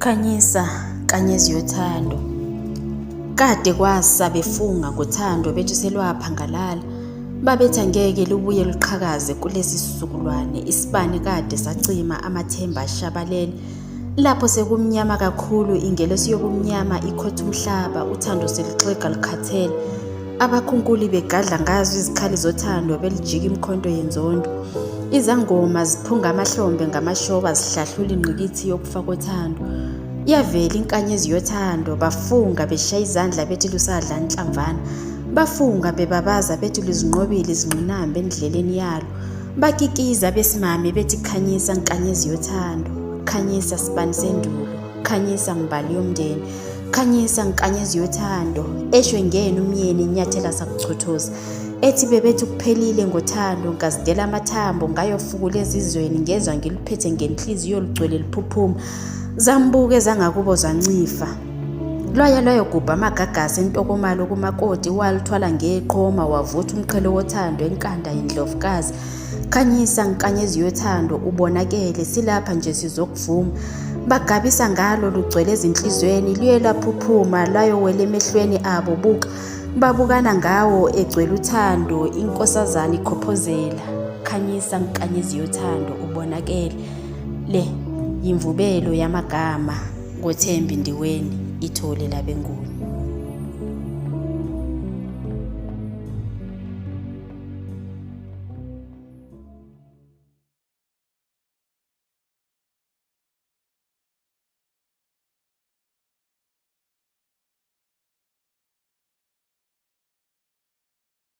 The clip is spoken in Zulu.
Khanyisa, Nkanyez'Yothando. Kade kwasa befunga ngothando bethu selwapha ngalala. Babethi angeke lubuye luqhakaze kulesi sizukulwane. Isibani kade sacima, amathemba ashabalele. Lapho sekumnyama kakhulu, ingelosi yobumnyama ikhotha umhlaba, uthando selixega likhathele. Abakhunkuli begadla ngazo izikhali zothando, belijika imkhonto yenzondo. Izangoma ziphunga amahlombe ngamashoba, zihlahlula ingqikithi yokufa kothando. Yavela inkanyez'Yothando, bafunga beshaya izandla bethi lusadla inhlamvana. Bafunga bebabaza bethi luzinqobile izingqinamba endleleni yalo. Bakikiza besimame bethi Khanyisa, Nkanyez'Yothando. Khanyisa sibani sendulo, Khanyisa mbali yomndeni, Khanyisa Nkanyez'Yothando. Eshwe ngena umyeni inyathela sakuchothoza, ethi bebethi kuphelile ngothando, ngazidela amathambo ngayofukula ezizweni, ngezwa ngiliphethe ngenhliziyo lugcwele liphuphuma. Zambuke zangakubo zancifa. Lwayogubha amagagasi entokomalo kumakoti, walithwala ngeqhoma, wavutha umqhele wothando enkanda yendlovukazi. Khanyisa Nkanyez'Yothando, ubonakele, silapha nje sizokuvuma. Bagabisa ngalo lugcwele ezinhlizweni, luye laphuphuma, lwayowela emehlweni abo, buka babukana ngawo egcwele uthando, inkosazana ikhophozela. Khanyisa Nkanyez'Yothando, ubonakele. Le yimvubelo yamagama ngoThembi Ndiweni, ithole labenguni.